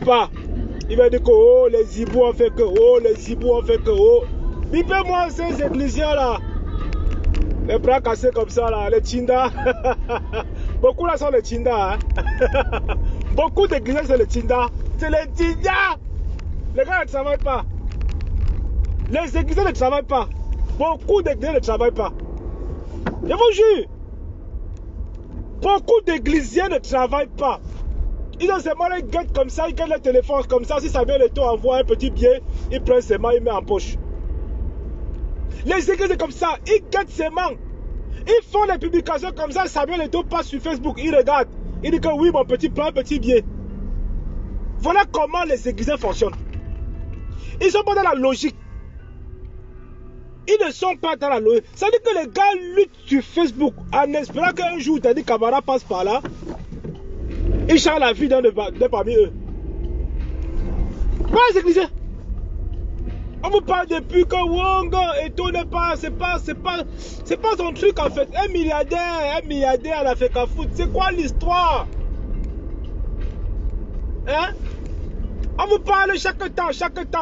pas. Il va dire que oh, les hiboux ont fait que oh, les hiboux ont fait que oh. Bipez-moi ces églisiens là. Les bras cassés comme ça là, les Tchinda. Beaucoup là sont les Tchinda. Hein? Beaucoup d'églises c'est les Tchinda. C'est les Tchinda. Les gars ne travaillent pas. Les églises ne travaillent pas. Beaucoup d'églises ne travaillent pas. Je vous jure. Beaucoup d'églisiens ne travaillent pas. Ils ont seulement les guettes comme ça, ils guettent le téléphone comme ça. Si ça vient le taux, envoie un petit billet, ils prennent ses mains, ils mettent en poche. Les églises comme ça, ils guettent ses mains. Ils font les publications comme ça, ça vient le taux, passe sur Facebook, ils regardent. Ils disent que oui, mon petit plan, petit billet. Voilà comment les églises fonctionnent. Ils sont pas dans la logique. Ils ne sont pas dans la logique. Ça veut dire que les gars luttent sur Facebook en espérant qu'un jour, t'as dit camarade passe par là. Ils changent la vie d'un de parmi eux. Voilà les églises. On vous parle depuis que Wong et tout n'est pas, c'est pas son truc en fait. Un milliardaire à la FECAFOOT. C'est quoi l'histoire? Hein? On vous parle chaque temps,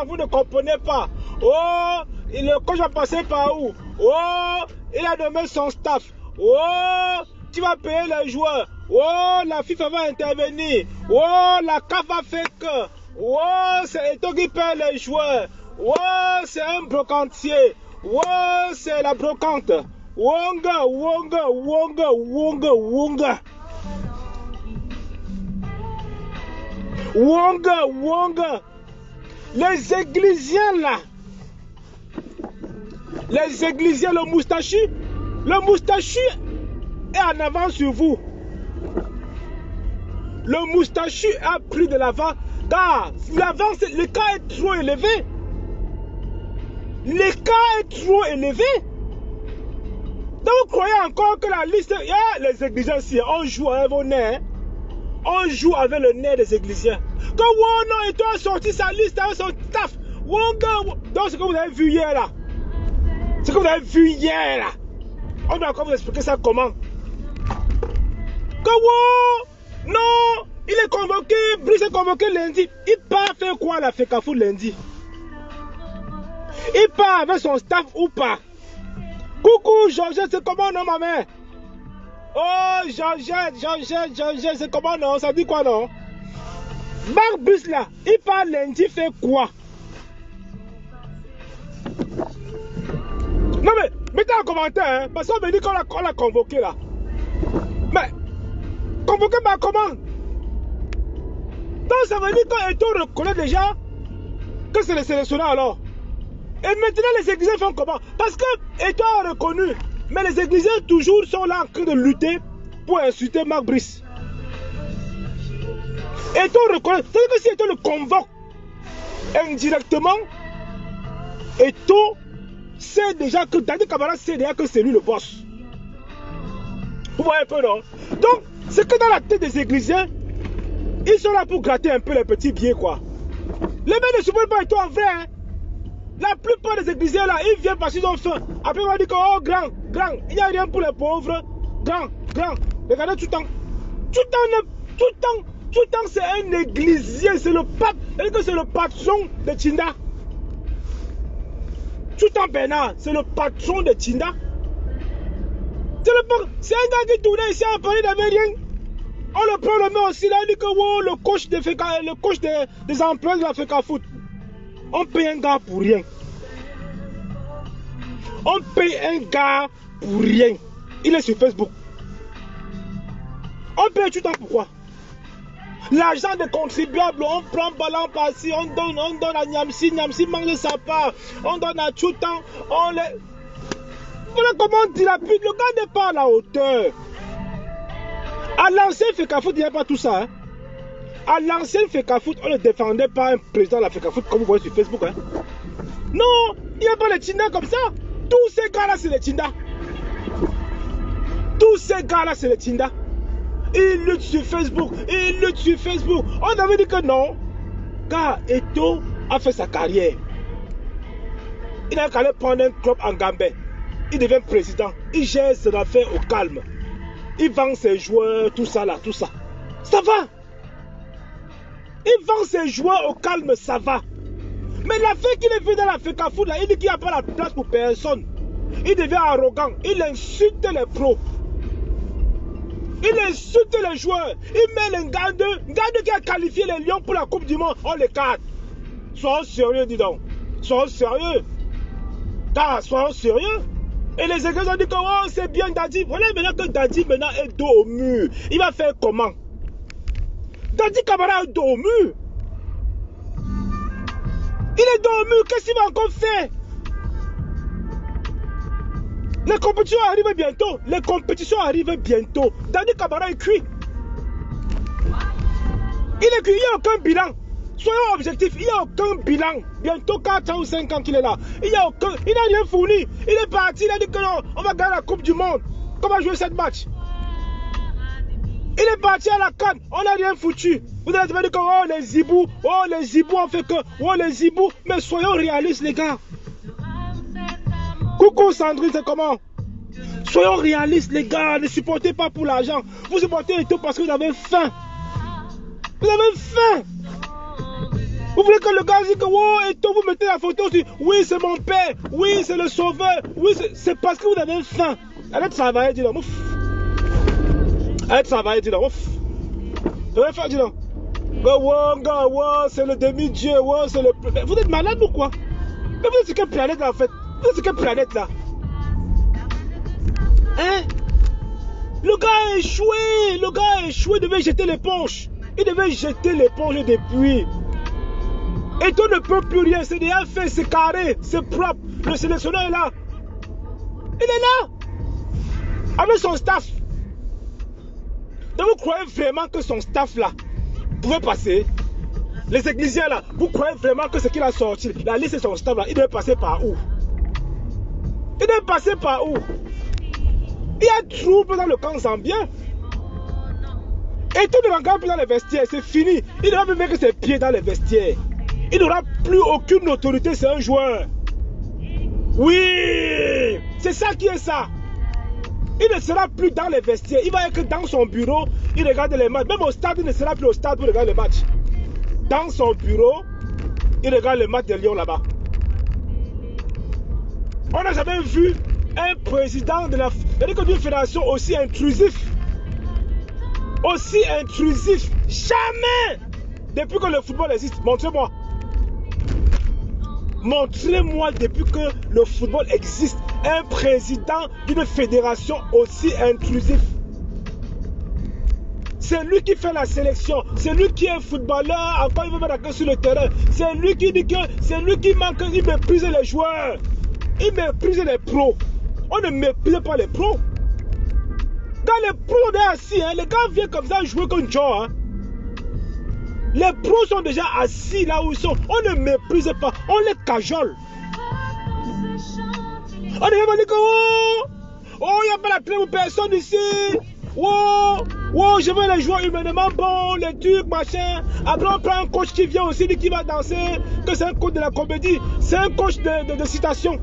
vous ne comprenez pas. Oh, le coach va passer par où? Oh, il a nommé son staff. Oh, tu vas payer les joueurs. Oh, la FIFA va intervenir. Oh, la CAF va faire que. Oh, c'est toi qui paye les joueurs. Oh, c'est un brocantier. Oh, c'est la brocante. Wonga. Wonga. Les églisiens là. Les églisiens, le moustachu est en avant sur vous. Le moustachu a pris de l'avant. Car l'avance, le cas est trop élevé. L'écart est trop élevé. Donc vous croyez encore que la liste... les églisiens, si on joue avec vos nerfs. On joue avec le nez des églisiens. Quand Wono et toi a sorti sa liste avec son taf. Donc ce que vous avez vu hier là. On doit encore vous expliquer ça comment. Quand non, il est convoqué, Brice est convoqué lundi. Il part faire quoi la FECAFOOT lundi? Il part avec son staff ou pas? Coucou Georgette, c'est comment non ma mère? Oh Georgette, c'est comment non? Ça dit quoi non? Marc Bus là, il part lundi faire quoi? Non mais, mettez en commentaire, hein, parce qu'on me dit qu'on l'a convoqué là. Mais, convoqué par comment? Donc ça veut dire qu'Eto reconnaît déjà que c'est le sélectionneur alors. Et maintenant les églisiens font comment? Parce que Eto a reconnu, mais les églisiens toujours sont là en train de lutter pour insulter Marc Brice. Eto reconnaît, c'est-à-dire que si Eto le convoque indirectement, Eto sait déjà que Daniel Camara sait déjà que c'est lui le boss. Vous voyez un peu non? Donc, c'est que dans la tête des églisiens, ils sont là pour gratter un peu les petits billets quoi. Les mecs ne supportent pas Eto en vrai. Hein? La plupart des églisiens là, ils viennent parce qu'ils ont faim. Après on va dire que oh grand, il n'y a rien pour les pauvres. Grand. Regardez tout le temps c'est un églisier, c'est le pape. Et que c'est le patron de Tchinda. Tout le temps Bernard, c'est le patron de Tchinda. C'est un gars qui tournait ici à Paris, il n'avait rien. On le prend le met aussi là, il dit que oh, le coach des employés de la FECAFOOT. On paye un gars pour rien. Il est sur Facebook. On paye tout le temps pourquoi? L'argent des contribuables, on prend ballon par-ci, on donne à Niamsi mange sa part, on donne à Tchoutan, on les... Voilà comment on dilapide, le gars n'est pas à la hauteur. À l'ancien FECAFOOT, il n'y a pas tout ça. Hein. À l'ancien FECAFOOT, on ne défendait pas un président de la FECAFOOT comme vous voyez sur Facebook. Hein. Non, il n'y a pas les Tchinda comme ça. Tous ces gars-là, c'est les Tchinda. Ils luttent sur Facebook. On avait dit que non. Car Eto a fait sa carrière. Il n'a qu'à aller prendre un club en Gambie. Il devient président. Il gère ses affaires au calme. Il vend ses joueurs, tout ça là, tout ça. Ça va. Il vend ses joueurs au calme, ça va. Mais la fait qu'il est venu dans la FECAFOOT, là, il dit qu'il n'y a pas la place pour personne. Il devient arrogant. Il insulte les pros. Il insulte les joueurs. Il met les Ngande qui a qualifié les Lions pour la Coupe du Monde. On les cadre. Soyons sérieux, dis donc. Soyons sérieux. Soyons sérieux. Et les Églises ont dit que oh, c'est bien Dadi. Voilà maintenant que Dadi maintenant est dos au mur. Il va faire comment? Dadi Camara est dos au mur. Il est dos au mur. Qu'est-ce qu'il va encore faire? Les compétitions arrivent bientôt. Les compétitions arrivent bientôt. Dadi Camara est cuit. Il est cuit. Il n'y a aucun bilan. Soyons objectifs. Il n'y a aucun bilan. Bientôt 4 ans ou 5 ans qu'il est là. Il n'a rien fourni. Il est parti. Il a dit que non, on va gagner la Coupe du Monde. Comment jouer cette match? Il est parti à la CAN. On n'a rien foutu. Vous avez dit que oh les zibous. Oh les zibous on fait que. Oh les zibous. Mais soyons réalistes les gars. Coucou Sandrine, c'est comment? Soyons réalistes les gars, ne supportez pas pour l'argent. Vous supportez tout parce que vous avez faim. Vous avez faim. Vous voulez que le gars dise que oh, et tout, vous mettez la photo aussi. Oui, c'est mon père. Oui, c'est le sauveur. Oui, c'est parce que vous avez faim. Allez travailler, dis donc. Allez travailler, dis donc. Vous allez faire, dis donc. C'est le demi-dieu. C'est le... Vous êtes malade ou quoi? Mais vous êtes sur quelle planète là en fait? Vous êtes sur quelle planète là? Hein? Le gars a échoué. Le gars a échoué. Il devait jeter l'éponge. Il devait jeter l'éponge depuis. Et toi ne peux plus rien. C'est déjà fait. C'est carré. C'est propre. Le sélectionneur est là. Il est là. Avec son staff. Donc vous croyez vraiment que son staff là pouvait passer? Les églisiens là, vous croyez vraiment que ce qu'il a sorti, la liste de son staff là, il devait passer par où? Il devait passer par où? Il y a trouble dans le camp zambien. Et tout ne regarde plus dans les vestiaires, c'est fini. Il ne va plus mettre ses pieds dans les vestiaires. Il n'aura plus aucune autorité, c'est un joueur. Oui, c'est ça qui est ça. Il ne sera plus dans les vestiaires, il va être dans son bureau, il regarde les matchs. Même au stade, il ne sera plus au stade pour regarder les matchs. Dans son bureau, il regarde les matchs de Lyon là-bas. On n'a jamais vu un président de d'une fédération aussi intrusif. Aussi intrusif. Jamais! Depuis que le football existe, montrez-moi. Montrez-moi depuis que le football existe un président d'une fédération aussi intrusif. C'est lui qui fait la sélection. C'est lui qui est footballeur. Encore il veut mettre la queue sur le terrain. C'est lui qui dit que c'est lui qui manque. Il méprise les joueurs. Il méprise les pros. On ne méprise pas les pros. Quand les pros sont assis, hein, les gars viennent comme ça jouer comme Joe. Hein. Les pros sont déjà assis là où ils sont. On ne méprise pas. On les cajole. On ne va dire que oh, il n'y a pas la clé pour personne ici. Oh, je veux les joueurs humainement bons, les trucs, machin. Après, on prend un coach qui vient aussi, dit qu'il va danser, que c'est un coach de la comédie. C'est un coach de citation.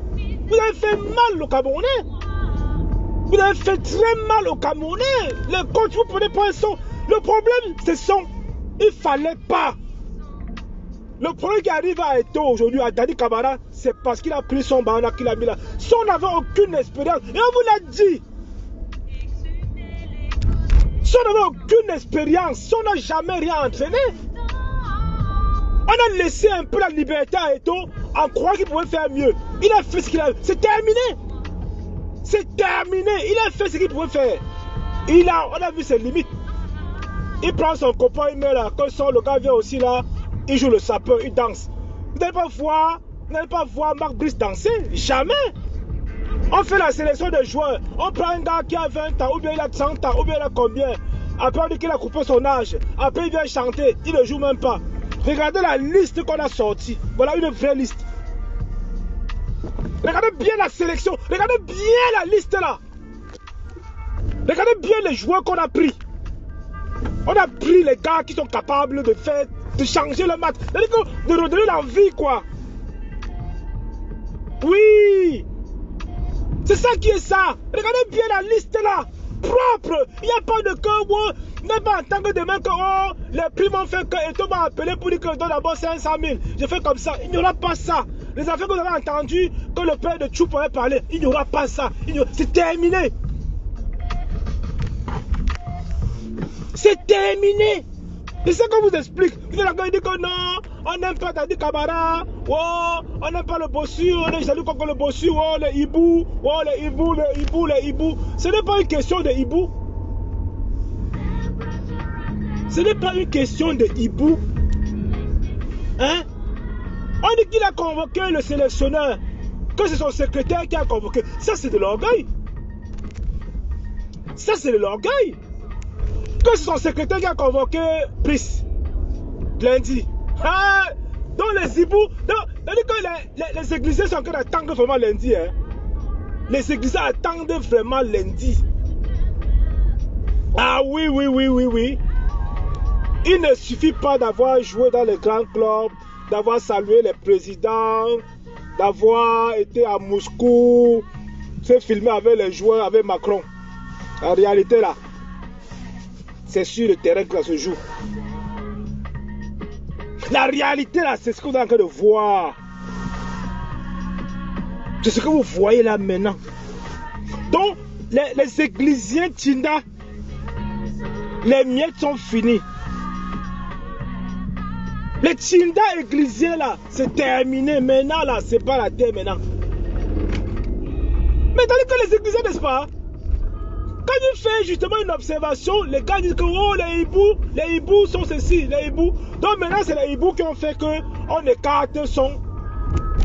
Vous avez fait mal au Camerounais. Vous avez fait très mal au Camerounais. Les coachs, vous prenez pas un son. Le problème, c'est son. Il fallait pas. Le problème qui arrive à Eto aujourd'hui, à Dadi Camara, c'est parce qu'il a pris son ballon qu'il a mis là. Si on n'avait aucune expérience, et on vous l'a dit. Si on n'avait aucune expérience, si on n'a jamais rien entraîné, on a laissé un peu la liberté à Eto en croyant qu'il pouvait faire mieux. Il a fait ce qu'il a fait. C'est terminé. C'est terminé. Il a fait ce qu'il pouvait faire. On a vu ses limites. Il prend son copain, il met là. Quand le gars vient aussi là, il joue le sapeur, il danse. Vous n'allez pas voir Marc Brice danser. Jamais. On fait la sélection des joueurs. On prend un gars qui a 20 ans, ou bien il a 30 ans, ou bien il a combien. Après on dit qu'il a coupé son âge. Après il vient chanter. Il ne joue même pas. Regardez la liste qu'on a sortie. Voilà une vraie liste. Regardez bien la sélection. Regardez bien la liste là. Regardez bien les joueurs qu'on a pris. On a pris les gars qui sont capables de changer le match. De redonner l'envie quoi. Oui. C'est ça qui est ça. Regardez bien la liste là. Propre. Il n'y a pas de cœur. N'est pas en tant que demain que oh, les prix m'ont fait que Eto'o m'a appelé pour dire que je donne d'abord 500 000. Je fais comme ça. Il n'y aura pas ça. Les affaires que vous avez entendues, que le père de Tchoup avait parlé, il n'y aura pas ça. C'est terminé. C'est terminé. C'est ça qu'on vous explique. Vous allez dire que non, on n'aime pas Dadi Camara. Oh, on n'aime pas le bossu. On est jaloux contre le bossu. Oh, les hibou. Oh, les hibou, les hibou, les hibou. Ce n'est pas une question de hibou. Ce n'est pas une question de hibou. Hein? On dit qu'il a convoqué le sélectionneur. Que c'est son secrétaire qui a convoqué. Ça, c'est de l'orgueil. Ça, c'est de l'orgueil. Que c'est son secrétaire qui a convoqué Brice lundi. Ah, donc les hiboux, que les églisiers sont en train d'attendre vraiment lundi. Hein. Les églisiers attendent vraiment lundi. Ah oui, oui, oui, oui, oui. Il ne suffit pas d'avoir joué dans les grands clubs, d'avoir salué les présidents, d'avoir été à Moscou, se filmer avec les joueurs, avec Macron. En réalité là, c'est sur le terrain que ça se joue. La réalité là, c'est ce que vous êtes en train de voir. C'est ce que vous voyez là maintenant. Donc, les églisiens Tinda, les miettes sont finis. Les Tinda églisiens là, c'est terminé. Maintenant là, c'est pas la terre maintenant. Mais tandis que les églisiens, n'est-ce pas? Quand il fait justement une observation, les gars disent que oh, les hiboux sont ceci, les hiboux. Donc maintenant, c'est les hiboux qui ont fait qu'on écarte son.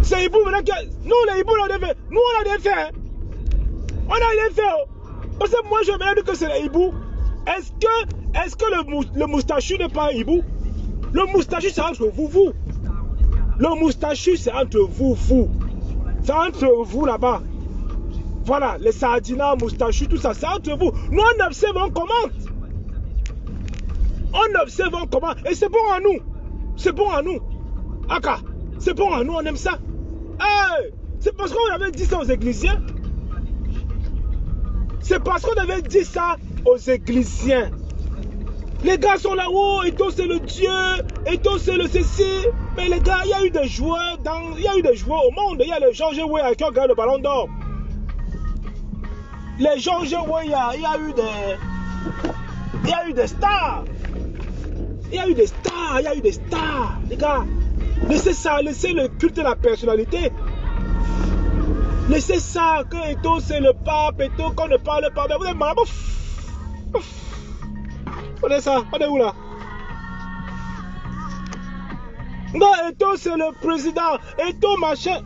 C'est les hiboux maintenant qui. Nous, les hiboux, on a fait. Nous, on a rien fait. Hein. On a rien fait. Oh. Parce que moi, je me dis que c'est les hiboux. Est-ce que le moustachu n'est pas un hibou? Le moustachu, c'est entre vous. Le moustachu, c'est entre vous. C'est entre vous là-bas. Voilà, les sardinats, moustachus, tout ça, c'est entre vous. Nous, on observe, on commente. On observe, on commente. Et c'est bon à nous. C'est bon à nous. Aka, c'est bon à nous, on aime ça. Hey, c'est parce qu'on avait dit ça aux églisiens. C'est parce qu'on avait dit ça aux églisiens. Les gars sont là, oh, Eto'o c'est le Dieu, Eto'o c'est le ceci. Mais les gars, il y a eu des joueurs au monde. Il y a les Georges Weah qui ont gagné le ballon d'or. Les Georges Weah, il y a eu des stars. Il y a eu des stars, les gars. Laissez ça, laissez le culte de la personnalité. Laissez ça, que Eto'o c'est le pape, Eto'o qu'on ne parle pas. Vous êtes malade. On est ça, on est où là? Non, Eto'o c'est le président, Eto'o machin.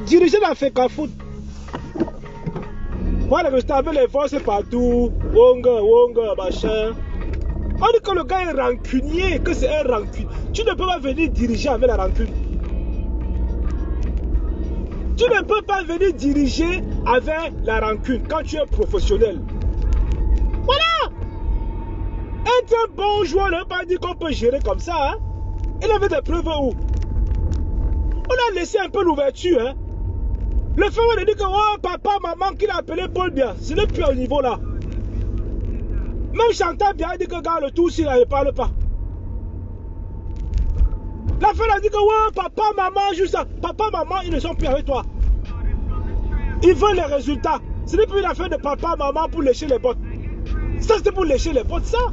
Diriger la FECAFOOT. Voilà que je t'avais les forces partout. Wonga, machin. On dit que le gars est rancunier, que c'est un rancune. Tu ne peux pas venir diriger avec la rancune. Tu ne peux pas venir diriger avec la rancune quand tu es professionnel. Voilà. Être un bon joueur ne veut pas dire qu'on peut gérer comme ça. Hein? Il avait des preuves où? On a laissé un peu l'ouverture. Hein? Le fait de dire que oh, papa, maman, qu'il a appelé Paul Biya, ce n'est plus au niveau là. Même Chantal Biya dit que gars, le tout, s'il ne parle pas. La femme a dit que ouais, papa, maman, juste ça. Papa, maman, ils ne sont plus avec toi. Ils veulent les résultats. Ce n'est plus une affaire de papa, maman pour lécher les bottes. Ça, c'était pour lécher les bottes, ça.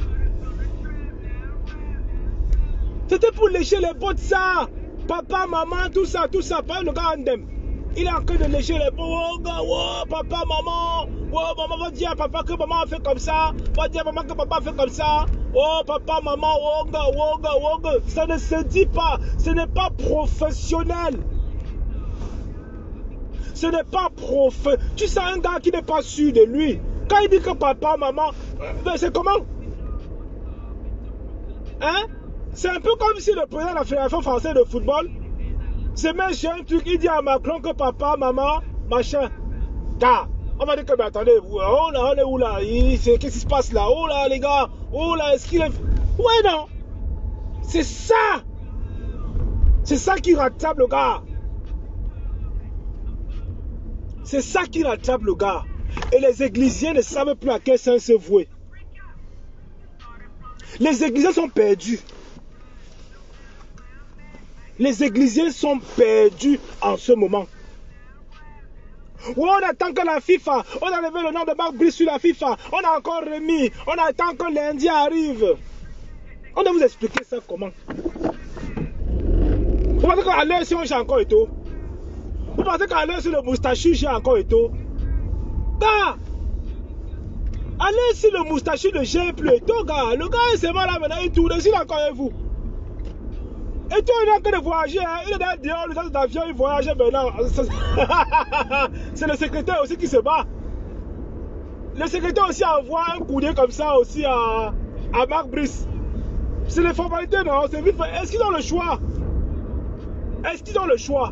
C'était pour lécher les bottes, ça. Papa, maman, tout ça. Pas le gars Andem. Il est en train de lécher les bottes. Oh, gars, oh, papa, maman. Oh, maman va dire à papa que maman a fait comme ça. Va dire à maman que papa a fait comme ça. Oh, papa, maman, oh, gars. Ça ne se dit pas. Ce n'est pas professionnel. Ce n'est pas professionnel. Tu sais, un gars qui n'est pas sûr de lui. Quand il dit que papa, maman, c'est comment? Hein? C'est un peu comme si le président de la Fédération française de football se met sur un truc, il dit à Macron que papa, maman, machin. Car, on va dire que, mais attendez, oh là, on est où là? Qu'est-ce qui se passe là? Oh là, les gars, oh là, est-ce qu'il est... Ouais, non. C'est ça. C'est ça qui rattrape le gars. C'est ça qui rattrape le gars. Et les églisiens ne savent plus à quel sens se vouer. Les églisiens sont perdus. Les églisiens sont perdus en ce moment. Oh, on attend que la FIFA, on a levé le nom de Marc Brice sur la FIFA, on a encore remis, on attend que lundi arrive. On doit vous expliquer ça comment. Vous pensez qu'à l'heure si on j'ai encore Eto'o? Vous pensez qu'à l'heure sur le moustachu j'ai encore Eto'o? Gars, à l'heure si le moustachu ne gère plus Eto'o, gars, le gars c'est mal là maintenant, il tourne, il est encore avec vous. Et toi, il n'a que de voyager, hein. Il est dans dehors, les gens d'avion, il voyage maintenant. C'est le secrétaire aussi qui se bat. Le secrétaire aussi envoie un coup d'œil comme ça aussi à Marc Brice. C'est les formalités, non? C'est vite fait. Est-ce qu'ils ont le choix? Est-ce qu'ils ont le choix?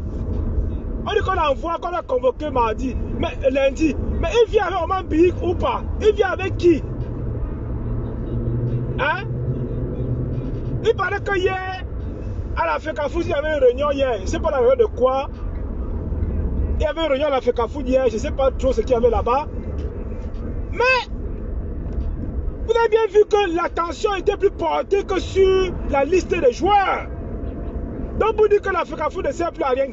On dit qu'on envoie, qu'on a convoqué mardi, mais lundi. Mais il vient avec Oman Big ou pas? Il vient avec qui? Hein? Il paraît que hier, à la FECAFOOT, il y avait une réunion hier. Je ne sais pas la réunion de quoi. Il y avait une réunion à la FECAFOOT hier. Je ne sais pas trop ce qu'il y avait là-bas. Mais, vous avez bien vu que l'attention était plus portée que sur la liste des joueurs. Donc, vous dites que la FECAFOOT ne sert plus à rien.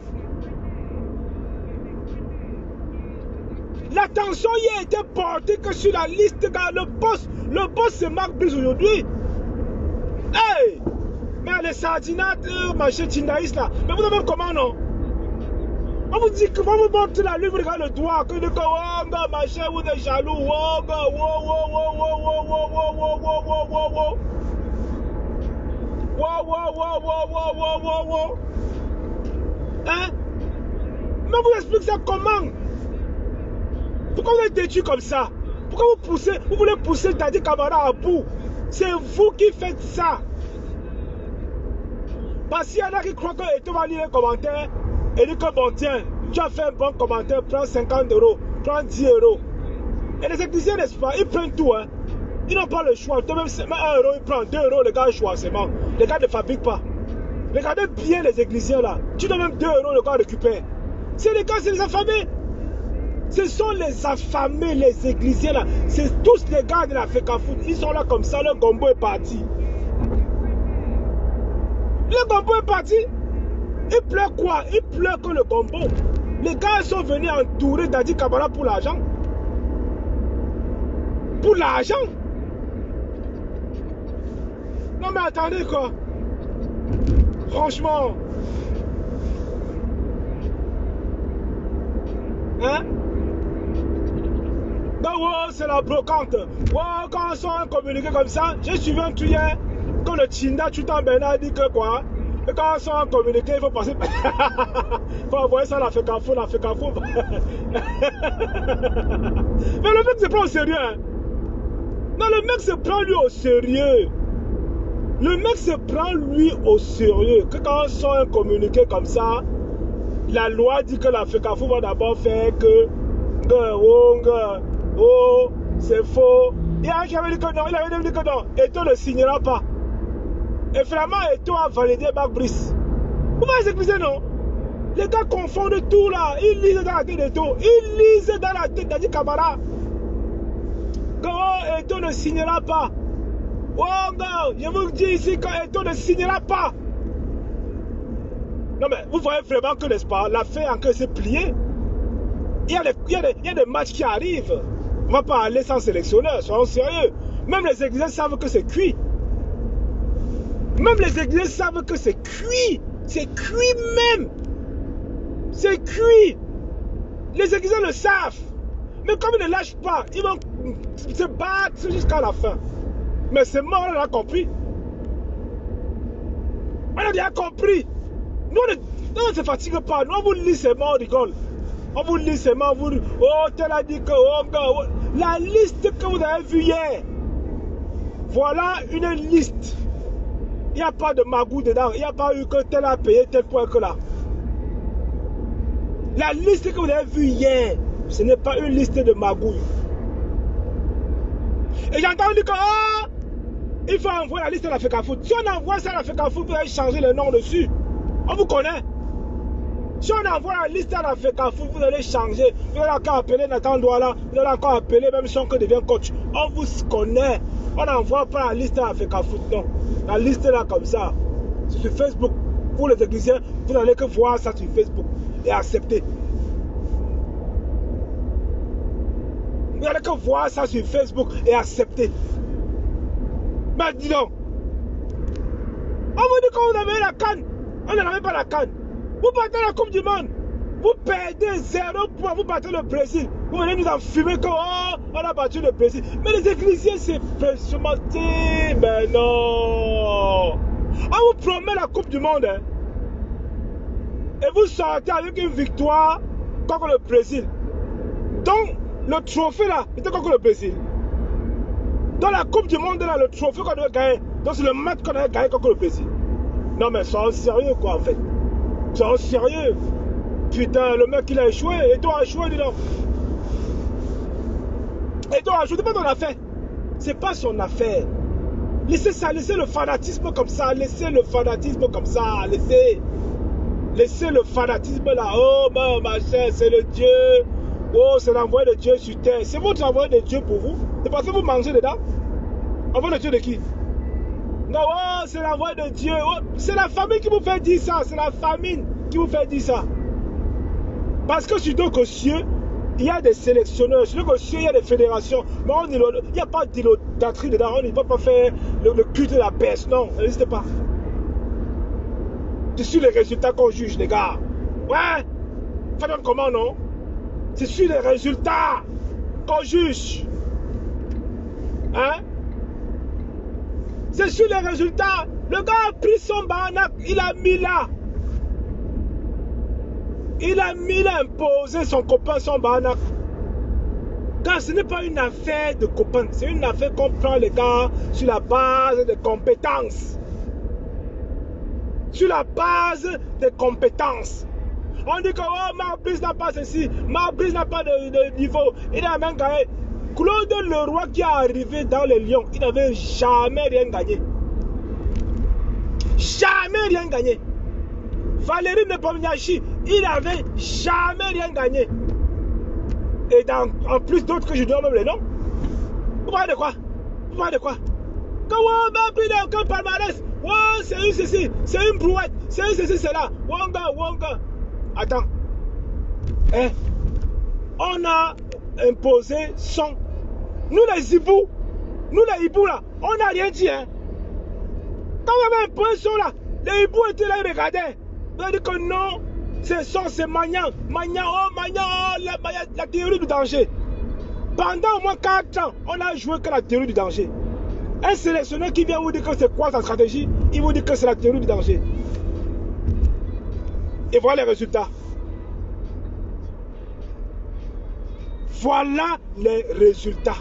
L'attention hier était portée que sur la liste. Le boss c'est Marc Brice aujourd'hui. Hey! Mais les sardinates, machin, Tindaïs là, mais vous avez comment non? On vous dit que vous vous montrez la lune, vous regardez le doigt, que vous dites que machin, vous êtes jaloux, hein? Mais vous expliquez ça comment? Pourquoi vous êtes têtu comme ça? Pourquoi vous voulez pousser Dadi Camara à bout? C'est vous qui faites ça. Parce qu'il y en a qui croient que Eto'o va lire les commentaires et dit que bon tiens, tu as fait un bon commentaire, prends 50 €, prends 10 €. Et les églisiens, n'est-ce pas, ils prennent tout, hein. Ils n'ont pas le choix. Toi même 1 €, ils prennent 2 €, les gars choisissent. Les gars ne fabriquent pas. Regardez bien les églisiens là. Tu donnes même 2 €, le gars récupère. C'est les gars, c'est les affamés. Ce sont les affamés, les églisiens là. C'est tous les gars de la FECAFOOT. Ils sont là comme ça, le gombo est parti. Le gombo est parti. Il pleure quoi? Il pleure que le gombo. Les gars sont venus entourer Dadi Camara pour l'argent. Pour l'argent. Non mais attendez quoi. Franchement. Hein? Donc ouais, c'est la brocante. Ouais, quand on sort un communiqué comme ça, j'ai suivi un truc hier. Quand le Tchinda, tu t'en Bernard dit que quoi? Et quand on sort un communiqué, il faut passer. Il faut envoyer ça à la FECAFOOT, la FECAFOOT. Mais le mec se prend au sérieux. Hein? Non, le mec se prend lui au sérieux. Le mec se prend lui au sérieux. Que quand on sort un communiqué comme ça, la loi dit que la FECAFOOT va d'abord faire que oh, c'est faux. Il y a un qui avait dit que non, il avait dit que non. Eto'o ne signera pas. Et finalement, Eto'o a validé Marc Brice. Vous m'avez expliqué, non? Les gars confondent tout là. Ils lisent dans la tête d'Eto'o. Ils lisent dans la tête d'Dadi Camara. Que Eto'o ne signera pas. Oh non, je vous dis ici que Eto'o ne signera pas. Non mais vous voyez vraiment que, n'est-ce pas, l'affaire en que c'est plié. Il y a des matchs qui arrivent. On ne va pas aller sans sélectionneur, soyons sérieux. Même les églises savent que c'est cuit. Même les églises savent que c'est cuit. C'est cuit même. C'est cuit. Les églises le savent. Mais comme ils ne lâchent pas, ils vont se battre jusqu'à la fin. Mais c'est mort, on a compris. On a déjà compris. Nous, on ne se fatigue pas. Nous, on vous lit seulement, on rigole. On vous lit seulement, vous dit, oh, tel a dit que, oh, la liste que vous avez vue hier. Voilà une liste. Il n'y a pas de magou dedans. Il n'y a pas eu que tel a payé tel point que là. La liste que vous avez vue hier, ce n'est pas une liste de magouilles. Et j'ai entendu que, oh, il faut envoyer la liste de la FECAFOOT. Si on envoie ça à la FECAFOOT, vous allez changer le nom dessus. On vous connaît. Si on envoie la liste à la FECAFOOT, vous allez changer. Vous allez encore appeler Nathan Douala. Vous allez encore appeler même Son que devient coach. On vous connaît. On n'envoie pas la liste à la FECAFOOT, non. La liste est là comme ça. C'est sur Facebook. Pour les techniciens, vous n'allez que voir ça sur Facebook et accepter. Vous n'allez que voir ça sur Facebook et accepter. Mais dis donc. On vous dit que vous avez la canne. On n'en avait pas la canne. Vous partez à la Coupe du Monde. Vous perdez 0 points. Vous battez le Brésil. Vous venez nous enfumer que on a battu le Brésil. Mais les églises, c'est précisément. Mais non. On vous promet la Coupe du Monde. Hein. Et vous sortez avec une victoire contre le Brésil. Donc, le trophée là, était contre le Brésil. Dans la Coupe du Monde, là, le trophée qu'on devait gagner. Donc, c'est le match qu'on avait gagné contre le Brésil. Non, mais sois sérieux, quoi, en fait. Sois sérieux. Putain, le mec, il a échoué. Et toi, échoué, dis donc. Et toi, échoué, c'est pas ton affaire. C'est pas son affaire. Laissez ça, laissez le fanatisme comme ça. Laissez le fanatisme comme ça. Laissez le fanatisme là. Oh, ma chère, c'est le Dieu. Oh, c'est l'envoyé de Dieu sur terre. C'est votre envoyé de Dieu pour vous. C'est parce que vous mangez dedans. Envoyé de Dieu de qui? Non, oh, c'est l'envoyé de Dieu. Oh, c'est la famille qui vous fait dire ça. C'est la famine qui vous fait dire ça. Parce que sur d'autres cieux, il y a des sélectionneurs. Sur d'autres cieux, il y a des fédérations. Mais il n'y a pas d'idolâtrie dedans. On ne va pas faire le culte de la peste. Non, n'hésitez pas. C'est sur les résultats qu'on juge, les gars. Ouais. Faites comment, non? C'est sur les résultats qu'on juge. Hein? C'est sur les résultats. Le gars a pris son barnac, il a mis là. Il a imposé son copain son barnac. Car ce n'est pas une affaire de copain. C'est une affaire qu'on prend les gars sur la base des compétences. Sur la base des compétences. On dit que oh, Marc-Brice n'a pas ceci, Marc-Brice n'a pas de niveau. Il a même gagné. Claude Leroy qui est arrivé dans les Lions, il n'avait jamais rien gagné. Jamais rien gagné. Valérie Nepomniachtchi, il n'avait jamais rien gagné. Et en plus d'autres que je donne même les noms. Vous parlez de quoi? Vous parlez de quoi? Quand on n'a plus aucun palmarès. Oh, c'est une ceci, c'est une brouette, c'est une ceci, c'est là. Wonga. Attends. Hein? On a imposé son. Nous les hiboux, là, on n'a rien dit. Hein? Quand on avait imposé son là, les hiboux étaient là, ils regardaient. On a dit que non, c'est son, c'est Magnan. Magnan, la théorie du danger. Pendant au moins 4 ans, on a joué que la théorie du danger. Un sélectionneur qui vient vous dire que c'est quoi sa stratégie, il vous dit que c'est la théorie du danger. Et voilà les résultats. Voilà les résultats.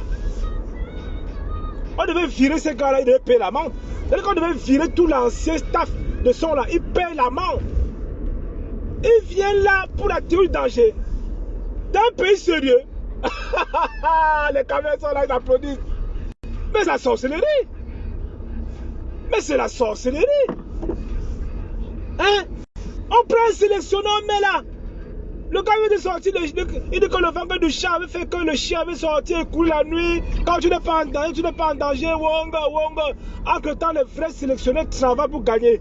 On devait virer ces gars-là, ils devaient payer l'amende. C'est-à-dire qu'on devait virer tout l'ancien staff de son là, ils payent l'amende. Ils viennent là pour la théorie du danger. Dans un pays sérieux, les caméras sont là, ils applaudissent. Mais c'est la sorcellerie. Mais c'est la sorcellerie. Hein? On prend un sélectionneur, mais là, le gars vient de sortir, il dit que le vainqueur du chat avait fait que le chien avait sorti et couru la nuit. Quand tu n'es pas en danger, tu n'es pas en danger. Wonga. Entre temps, les vrais sélectionneurs travaillent pour gagner.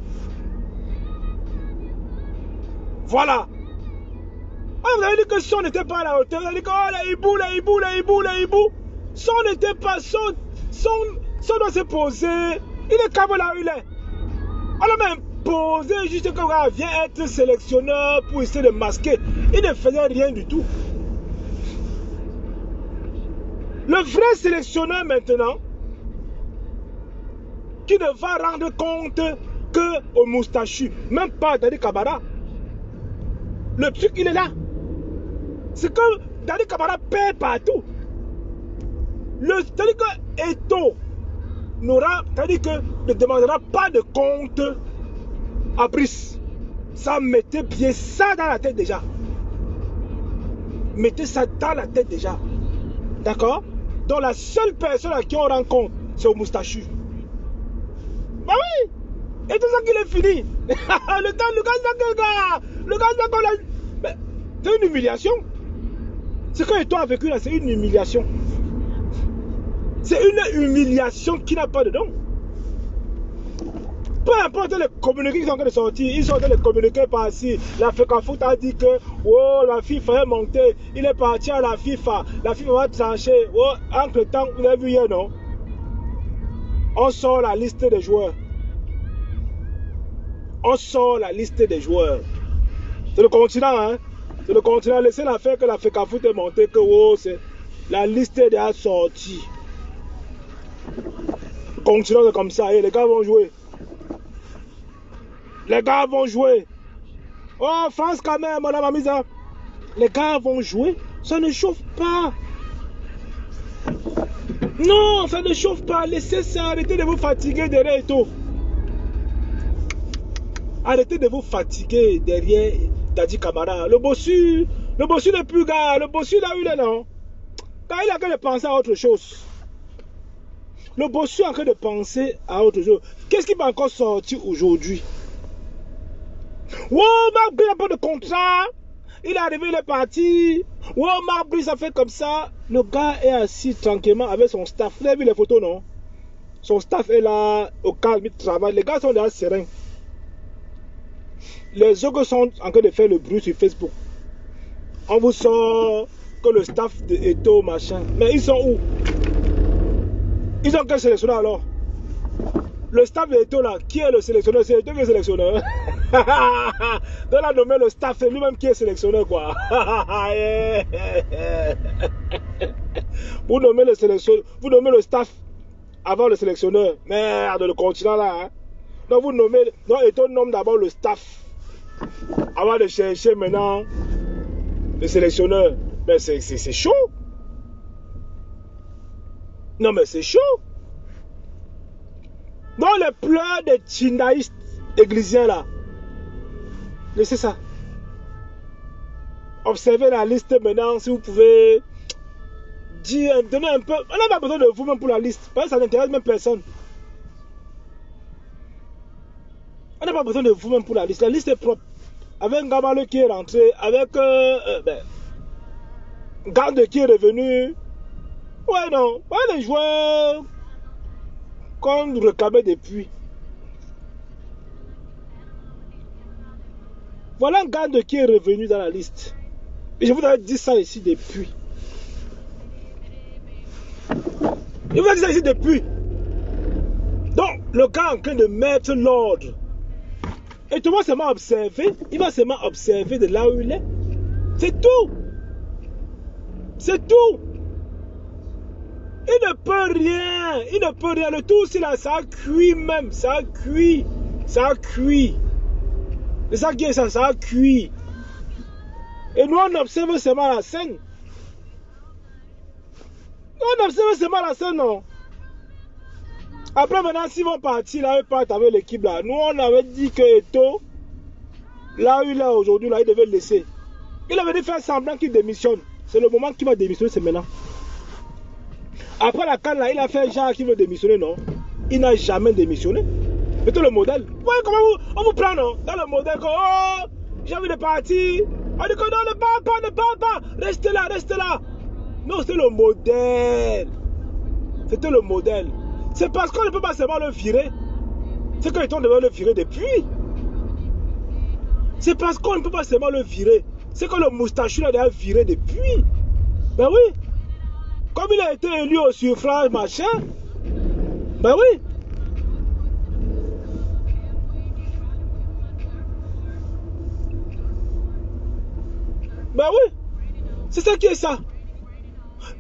Voilà. On vous avait dit que Son n'était pas à la hauteur. Vous avez dit que oh, les hiboux. Son n'était pas. Son doit se poser. Il est comme là où il est. On l'a même posé juste que le vient être sélectionneur pour essayer de masquer. Il ne faisait rien du tout. Le vrai sélectionneur maintenant, qui ne va rendre compte que au moustachu, même pas à Dadi Kabara. Le truc, il est là. C'est que Dadi Kabara paie partout. C'est-à-dire que Eto'o ne demandera pas de compte à Brice. Ça, mettez bien ça dans la tête déjà. Mettez ça dans la tête déjà. D'accord? Donc la seule personne à qui on rend compte, c'est au moustachu. Bah oui! Et tout ça qu'il est fini. le gars, c'est une humiliation. Ce que toi a vécu là, c'est une humiliation. C'est une humiliation qui n'a pas de nom. Peu importe les communiqués qui sont en train de sortir, ils sont en train de communiquer par-ci. La FECAFOOT a dit que oh, la FIFA est montée, il est parti à la FIFA va trancher. Oh, entre temps, vous avez vu hier, non? On sort la liste des joueurs. On sort la liste des joueurs. C'est le continent, hein? C'est le continent. Laissez l'affaire que la FECAFOOT est montée, que oh, c'est la liste est déjà sortie. Le continent, c'est comme ça. Et les gars vont jouer. Les gars vont jouer. Oh, France quand même, madame Amisa. Les gars vont jouer. Ça ne chauffe pas. Non, ça ne chauffe pas. Laissez ça. Arrêtez de vous fatiguer derrière et tout. Arrêtez de vous fatiguer derrière Daddy Camara. Le bossu n'est plus gars. Le bossu là où il est non. Quand il a qu'à penser à autre chose. Le bossu a en train de penser à autre chose. Qu'est-ce qui va encore sortir aujourd'hui? Oh, Marc Brice n'a pas de contrat. Il est arrivé, il est parti. Oh, Marc Brice a fait comme ça. Le gars est assis tranquillement avec son staff. Vous avez vu les photos, non? Son staff est là, au calme, il travaille. Les gars sont déjà sereins. Les autres sont en train de faire le bruit sur Facebook. On vous sort que le staff de Eto, machin. Mais ils sont où? Ils ont quel sélectionneur alors? Le staff de Eto là, qui est le sélectionneur? C'est Eto qui est sélectionneur. Donc là, nommer le staff, c'est lui-même qui est sélectionneur quoi. Vous nommez le sélectionneur, vous nommez le staff avant le sélectionneur. Merde, le continent là. Hein? Donc vous nommez, non, Eto nomme d'abord le staff avant de chercher maintenant le sélectionneur. Mais c'est chaud. Non mais c'est chaud. Dans les pleurs des chindaïstes églisiens là. Laissez ça. Observez la liste maintenant si vous pouvez dire, donner un peu. On n'a pas besoin de vous-même pour la liste. Parce que ça n'intéresse même personne. On n'a pas besoin de vous-même pour la liste. La liste est propre. Avec un Gamalo qui est rentré, avec Garde qui est revenu. Ouais, non. Ouais, les joueurs qu'on réclamait depuis. Voilà un Garde qui est revenu dans la liste. Et je vous avais dit ça ici depuis. Je vous ai dit ça ici depuis. Donc, le gars est en train de mettre l'ordre. Et tout le monde seulement observer. Il va seulement observer de là où il est. C'est tout. C'est tout. Il ne peut rien. Il ne peut rien. Le tout aussi là, ça a cuit même. Ça a cuit. Ça a cuit. C'est ça qui est ça. Ça a cuit. Et nous on observe seulement la scène. On observe seulement la scène, non. Après maintenant, s'ils vont partir là, ils partent avec l'équipe là. Nous on avait dit que Eto, là où il est aujourd'hui, là, il devait le laisser. Il avait dit faire semblant qu'il démissionne. C'est le moment qu'il va démissionner, c'est maintenant. Après la canne là, il a fait genre qu'il veut démissionner, non? Il n'a jamais démissionné. C'est le modèle. Vous voyez comment on vous prend, non? Dans le modèle, oh, j'ai envie de partir. On dit que non, ne parle pas, ne parle pas. Restez là, restez là. Non, c'était le modèle. C'était le modèle. C'est parce qu'on ne peut pas seulement le virer. C'est que les gens devaient le virer depuis. C'est parce qu'on ne peut pas seulement le virer. C'est que le moustachu l'a déjà viré depuis. Ben oui. Comme il a été élu au suffrage, machin. Ben oui. Ben oui. C'est ça qui est ça.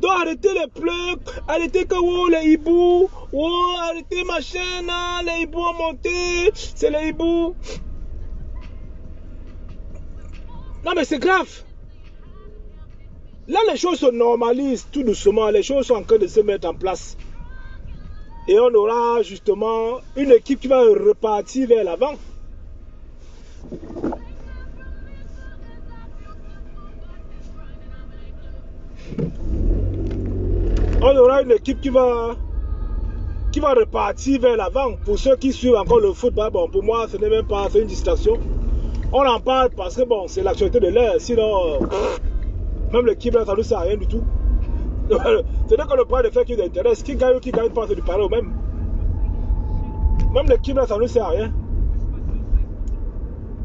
Donc arrêtez les pleurs, arrêtez que oh, les hiboux, oh, arrêtez machin, là, les hiboux ont monté, c'est les hiboux. Non mais c'est grave. Là les choses se normalisent tout doucement, les choses sont en train de se mettre en place. Et on aura justement une équipe qui va repartir vers l'avant. On aura une équipe qui va qui va repartir vers l'avant. Pour ceux qui suivent encore le foot, bah, bon, pour moi, ce n'est même pas, c'est une distraction. On en parle parce que bon, c'est l'actualité de l'heure. Sinon, même l'équipe là, ça ne sert à rien du tout. C'est-à-dire que le point de faire qui nous intéresse, qui gagne ou qui gagne pas, c'est du pareil au même. Même l'équipe là, ça ne sert à rien.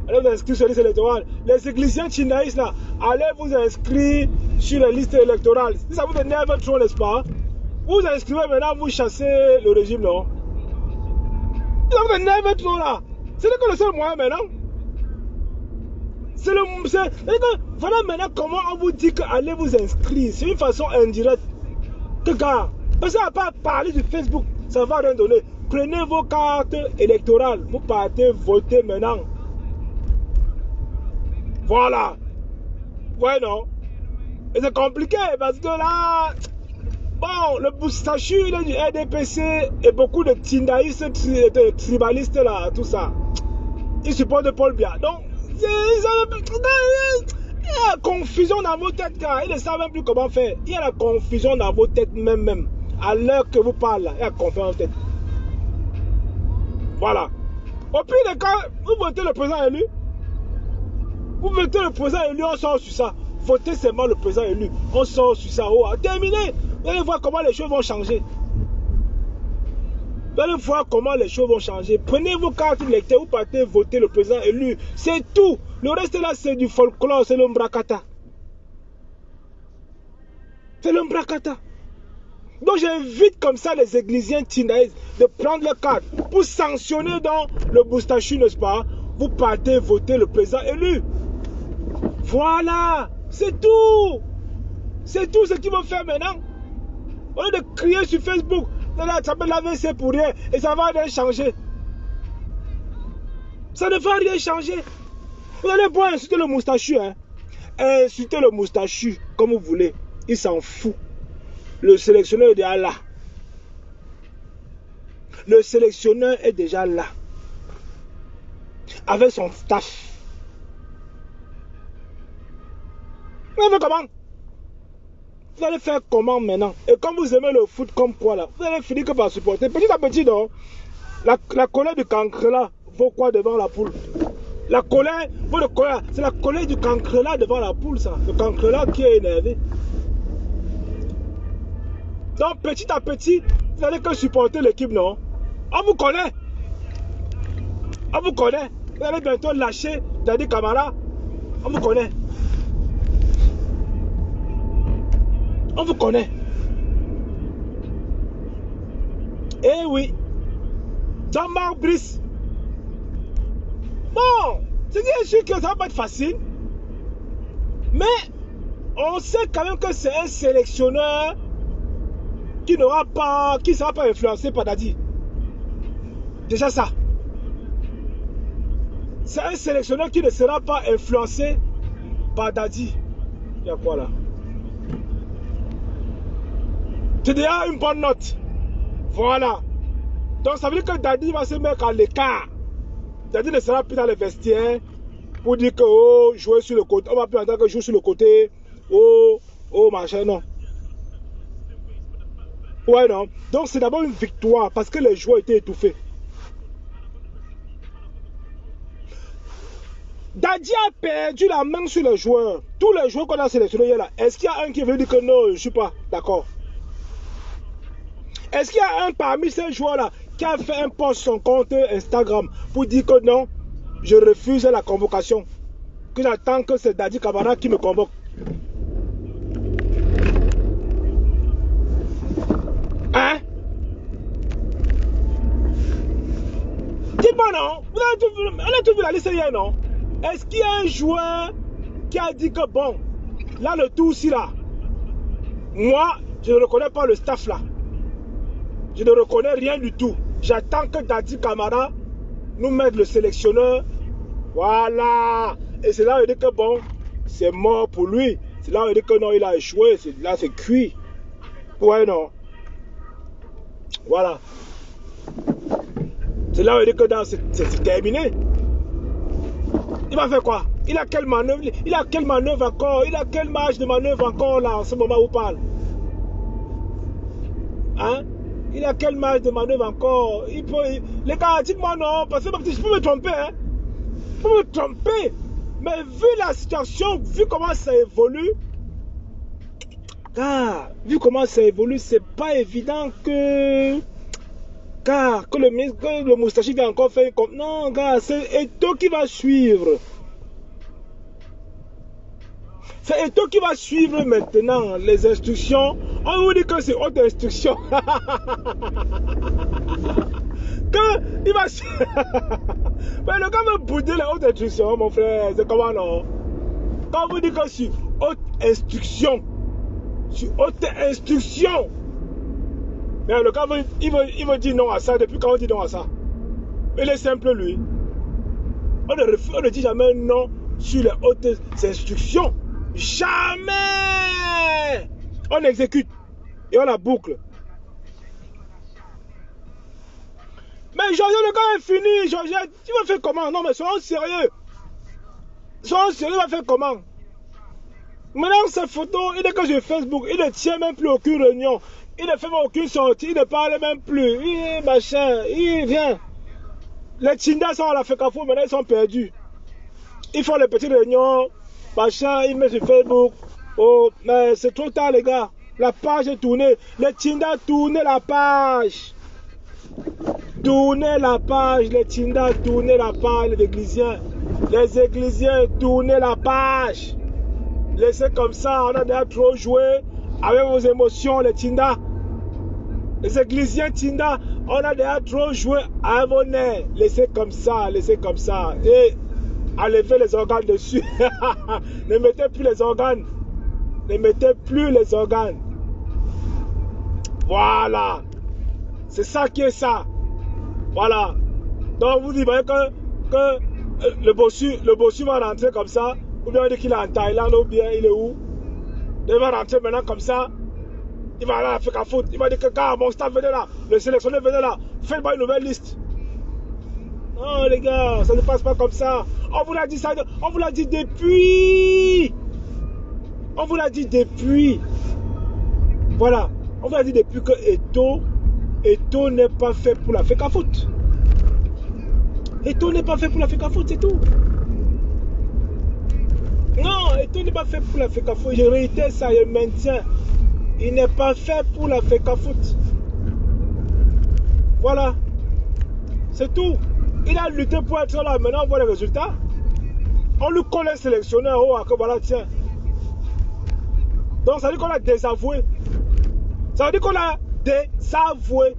Allez vous inscrire sur la liste électorale. Les églisiens chinaïs là, allez vous inscrire sur la liste électorale. Si ça vous énerve trop, n'est-ce pas? Vous vous inscrivez maintenant, vous chassez le régime, non? Si ça vous énerve trop là, c'est que le seul moyen maintenant. Voilà maintenant comment on vous dit qu'allez vous inscrire. C'est une façon indirecte. Que gars, parce qu'on n'a pas parlé du Facebook, ça ne va rien donner. Prenez vos cartes électorales, vous partez voter maintenant. Voilà. Ouais, non? Et c'est compliqué parce que là, bon, le Boustachu du RDPC et beaucoup de tindaïstes, de tribalistes là, tout ça, ils supportent Paul Biya. Donc, il y a la confusion dans vos têtes, car ils ne savent même plus comment faire. Il y a la confusion dans vos têtes même. À l'heure que vous parlez, il y a la confusion dans vos têtes. Voilà. Au pire des cas, vous votez le président élu. Vous votez le président élu, on sort sur ça. Votez seulement le président élu. On sort sur ça. Oh, terminé. Vous allez voir comment les choses vont changer. Vous allez voir comment les choses vont changer. Prenez vos cartes d'électeurs, vous partez voter le président élu. C'est tout. Le reste là, c'est du folklore, c'est l'ombrakata. C'est l'ombrakata. Donc j'invite comme ça les églisiens tindaïs de prendre leurs cartes pour sanctionner dans le Boustachu, n'est-ce pas? Vous partez voter le président élu. Voilà. C'est tout. C'est tout ce qu'ils vont faire maintenant. Au lieu de crier sur Facebook, ça peut l'AVC pour rien et ça va rien changer. Ça ne va rien changer. Vous allez pouvoir insulter le moustachu. Hein? Insulter le moustachu comme vous voulez. Il s'en fout. Le sélectionneur est déjà là. Le sélectionneur est déjà là. Avec son staff. Vous allez faire comment? Vous allez faire comment maintenant? Et comme vous aimez le foot comme quoi là, vous allez finir que par supporter. Petit à petit, non? La colère du cancre là vaut quoi devant la poule? La colère, c'est la colère du cancre là devant la poule, ça. Le cancre là qui est énervé. Donc petit à petit, vous allez que supporter l'équipe, non? On vous connaît. On vous connaît. Vous allez bientôt lâcher Dadi Camara. On vous connaît. On vous connaît. Eh oui. Jean-Marc Brice. Bon, c'est bien sûr que ça va pas être facile. Mais on sait quand même que c'est un sélectionneur qui ne sera pas influencé par Dadi. Déjà ça. C'est un sélectionneur qui ne sera pas influencé par Dadi. Il y a quoi là? C'est déjà une bonne note. Voilà. Donc ça veut dire que Dadi va se mettre à l'écart. Dadi ne sera plus dans les vestiaires pour dire que oh, jouer sur le côté. On va plus entendre que jouer sur le côté. Oh, machin, non. Ouais, non. Donc c'est d'abord une victoire parce que les joueurs étaient étouffés. Dadi a perdu la main sur les joueurs. Tous les joueurs qu'on a sélectionnés là, est-ce qu'il y a un qui veut dire que non, je ne suis pas d'accord? Est-ce qu'il y a un parmi ces joueurs-là qui a fait un post sur son compte Instagram pour dire que non, je refuse la convocation, que j'attends que c'est Dadi Camara qui me convoque? Hein? Dis-moi non, on a tout vu la liste hier, non? Est-ce qu'il y a un joueur qui a dit que bon, là le tout aussi là, moi je ne reconnais pas le staff là. Je ne reconnais rien du tout. J'attends que Dadi Camara nous mette le sélectionneur. Voilà. Et c'est là où il dit que bon, c'est mort pour lui. C'est là où il dit que non, il a échoué. Là, c'est cuit. Ouais, non. Voilà. C'est là où il dit que c'est terminé. Il va faire quoi? Il a quelle manœuvre? Il a quelle manœuvre encore? Il a quelle marge de manœuvre encore là en ce moment où on parle? Hein? Il a quelle marge de manœuvre encore? Il peut, les gars, dites-moi non, parce que je peux me tromper, hein. Je peux me tromper. Mais vu la situation, vu comment ça évolue, car vu comment ça évolue, c'est pas évident que... Car que le moustachi va encore faire comme... Non, gars, c'est Eto'o qui va suivre. C'est Eto'o qui va suivre maintenant les instructions. On vous dit que c'est haute instruction. Que il va... Mais le gars va bouder les hautes instructions, mon frère. C'est comment non? Quand on vous dit que c'est haute instruction, sur haute instruction. Mais le gars, il veut dire non à ça. Depuis quand on dit non à ça? Il est simple, lui. On ne dit jamais non sur les hautes instructions. Jamais. On exécute. Et on la boucle. Mais Georges, le gars est fini. Georges, tu vas faire comment? Non, mais soyons sérieux. Soyons sérieux, il va faire comment? Maintenant, ces photos, il est que sur Facebook, il ne tient même plus aucune réunion. Il ne fait même aucune sortie, il ne parle même plus. Oui, machin, il vient. Les Tchindas sont à la FECAFO, maintenant ils sont perdus. Ils font les petites réunions, machin, ils mettent sur Facebook. Oh, mais c'est trop tard, les gars. La page est tournée. Les Tchindas, tournez la page. Tournez la page, les Tchindas, tournez la page, les Églisiens. Les Églisiens, tournez la page. Laissez comme ça, on a déjà trop joué avec vos émotions, les Tchindas. Les Églisiens Tchindas, on a déjà trop joué avec vos nerfs. Laissez comme ça, laissez comme ça. Et enlevez les organes dessus. Ne mettez plus les organes. Ne mettez plus les organes. Voilà. C'est ça qui est ça. Voilà. Donc vous imaginez que le bossu va rentrer comme ça. Ou bien on dit qu'il est en Thaïlande, ou bien il est où? Il va rentrer maintenant comme ça. Il va aller à la FECAFOOT. Il va dire que quand mon staff venait là, le sélectionneur venait là, faites-moi une nouvelle liste. Non les gars, ça ne passe pas comme ça. On vous l'a dit ça, on vous l'a dit depuis. On vous l'a dit depuis. Voilà. On vous l'a dit depuis que Eto'o n'est pas fait pour la FECAFOOT. Eto'o n'est pas fait pour la FECAFOOT, c'est tout. Non, Eto'o n'est pas fait pour la FECAFOOT. Je réitère ça, je maintiens. Il n'est pas fait pour la FECAFOOT. Voilà. C'est tout. Il a lutté pour être là. Maintenant, on voit les résultats. On lui colle un sélectionneur. Oh, que voilà, tiens. Donc, ça veut dire qu'on a désavoué. Ça veut dire qu'on a désavoué.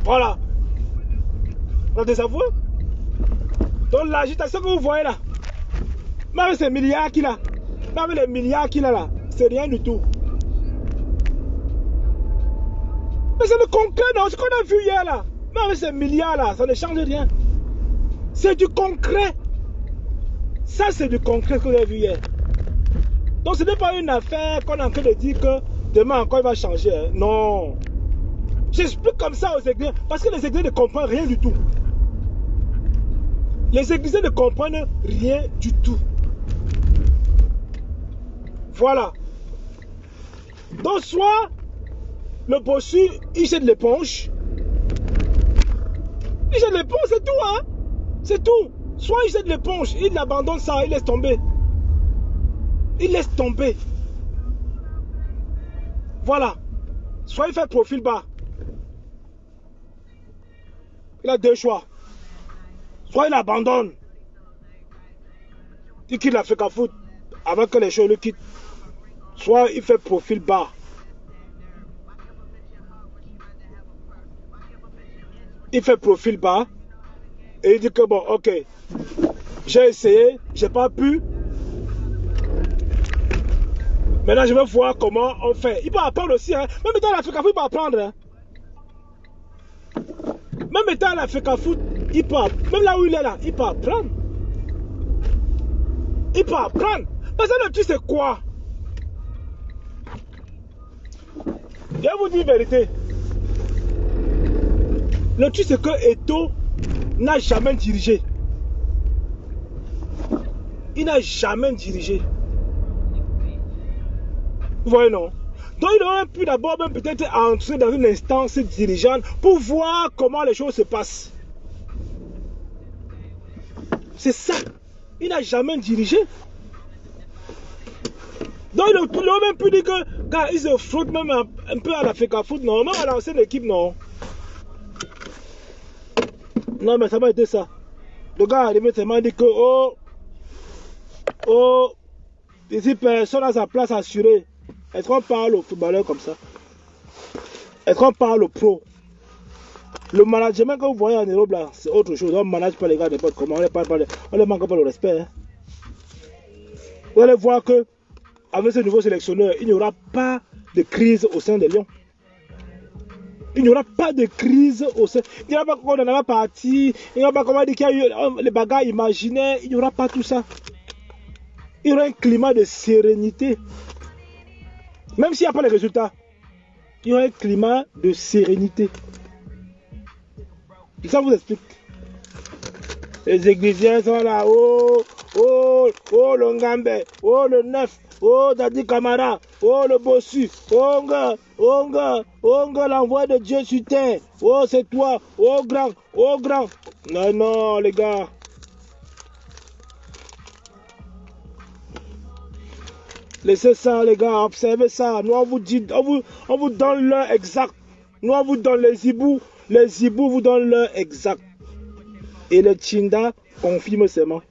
Voilà. On a désavoué. Donc, l'agitation que vous voyez là, même avec ces milliards qu'il a, même avec les milliards qu'il a là, c'est rien du tout. Mais c'est le concret, non? Ce qu'on a vu hier là, même avec ces milliards là, ça ne change rien. C'est du concret. Ça, c'est du concret que j'ai vu hier. Donc, ce n'est pas une affaire qu'on est en train de dire que demain encore il va changer. Hein. Non. J'explique comme ça aux églises, parce que les églises ne comprennent rien du tout. Les églises ne comprennent rien du tout. Voilà. Donc, soit le bossu, il jette l'éponge. Il jette l'éponge, c'est tout, hein. C'est tout. Soit il jette l'éponge, il abandonne ça, il laisse tomber. Il laisse tomber. Voilà. Soit il fait profil bas. Il a deux choix. Soit il abandonne. Il quitte la FECAFOOT avant que les choses le quittent. Soit il fait profil bas. Il fait profil bas. Et il dit que bon, ok. J'ai essayé, j'ai pas pu. Maintenant, je vais voir comment on fait. Il peut apprendre aussi. Hein. Même étant à la FECAFOOT, il peut apprendre. Hein. Même étant à la FECAFOOT, il peut apprendre. Même là où il est là, il peut apprendre. Il peut apprendre. Parce que le truc, c'est quoi? Je vais vous dire la vérité. Le truc, c'est que Eto'o n'a jamais dirigé. Il n'a jamais dirigé. Vous voyez, non? Donc il aurait pu d'abord même peut-être entrer dans une instance dirigeante pour voir comment les choses se passent. C'est ça. Il n'a jamais dirigé. Donc il aurait même pu dire que gars, il se frotte même un peu à l'Africa Foot, non, même à l'ancienne équipe, non. Non, mais ça m'a été ça. Le gars m'a dit que ici personne a sa place assurée. Est-ce qu'on parle aux footballeurs comme ça? Est-ce qu'on parle aux pros? Le management que vous voyez en Europe là, c'est autre chose. On ne manage pas les gars n'importe comment. On ne manque pas le respect. Hein. Vous allez voir que avec ce nouveau sélectionneur, il n'y aura pas de crise au sein des Lions. Il n'y aura pas de crise au sein. Il n'y aura pas qu'on en a parti. Il n'y aura pas comment dire qu'il y a eu les bagarres imaginaires. Il n'y aura pas tout ça. Il y aura un climat de sérénité. Même s'il n'y a pas les résultats, il y aura un climat de sérénité. Ça vous explique. Les Églisiens sont là. Oh, le Ngambe. Oh, le Neuf. Oh, Dadi Kamara. Oh, le Bossu. Onga, l'envoi de Dieu sur terre. Oh, c'est toi. Oh, grand. Oh, grand. Non, les gars. Laissez ça, les gars. Observez ça. Nous, on vous dit, on vous donne l'heure exacte. Nous, on vous donne les hiboux. Les hiboux vous donnent l'heure exacte. Et le Tchinda confirme seulement.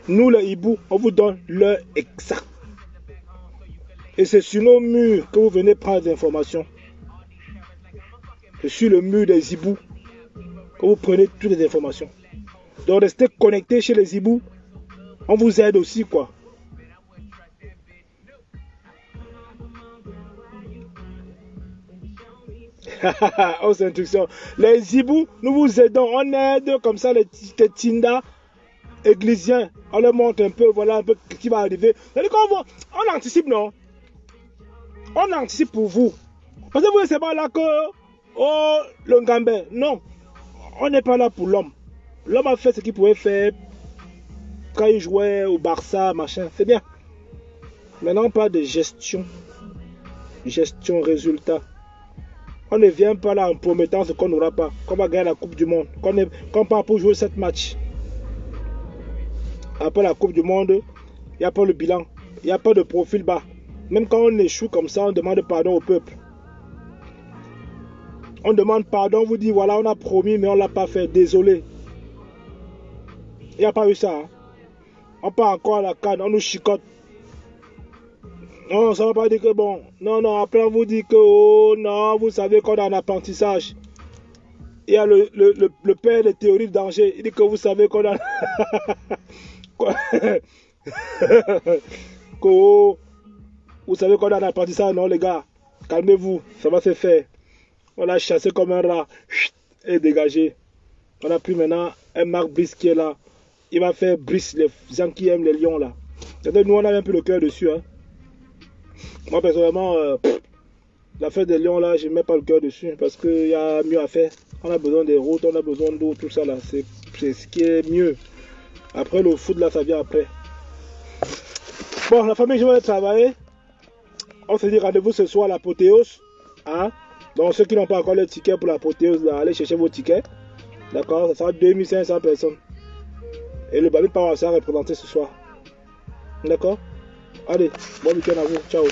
Nous, les hiboux, on vous donne l'heure exacte. Et c'est sur nos murs que vous venez prendre des informations. C'est sur le mur des hiboux que vous prenez toutes les informations. Donc, restez connectés chez les hiboux. On vous aide aussi, quoi. Aux instructions. Les hiboux, nous vous aidons. On aide comme ça les Tinda églisiens. On leur montre un peu, voilà un peu ce qui va arriver. On anticipe, non? On anticipe pour vous. Parce que vous ne savez pas là que le Ngambé. Non. On n'est pas là pour l'homme. L'homme a fait ce qu'il pouvait faire quand il jouait au Barça, machin. C'est bien. Maintenant, on parle de gestion. Gestion, résultat. On ne vient pas là en promettant ce qu'on n'aura pas. Qu'on va gagner la Coupe du Monde. Qu'on part pour jouer 7 matchs. Après la Coupe du Monde, il n'y a pas le bilan. Il n'y a pas de profil bas. Même quand on échoue comme ça, on demande pardon au peuple. On demande pardon, on vous dit voilà, on a promis, mais on ne l'a pas fait. Désolé. Il n'y a pas eu ça. Hein. On part encore à la canne, on nous chicote. Non, ça ne va pas dire que bon. Non, après on vous dit que oh non, vous savez qu'on est en apprentissage. Il y a le père de théorie de danger. Il dit que vous savez qu'on a. Oh, vous savez qu'on a un apprentissage, non les gars. Calmez-vous, ça va se faire. On a chassé comme un rat et dégagé. On a pris maintenant un Marc Brice qui est là. Il va faire Brice, les gens qui aiment les lions là. Nous on a un peu le cœur dessus. Hein. Moi personnellement, la fête des lions là, je ne mets pas le cœur dessus parce qu'il y a mieux à faire. On a besoin des routes, on a besoin d'eau, tout ça là. C'est ce qui est mieux. Après le foot là, ça vient après. Bon, la famille, je vais travailler. On se dit rendez-vous ce soir à l'apothéose. Hein? Donc ceux qui n'ont pas encore le ticket pour l'apothéose, allez chercher vos tickets. D'accord? Ça sera 2500 personnes. Et le Babi Power sera représenté ce soir. D'accord? Allez, bon week-end à vous. Ciao.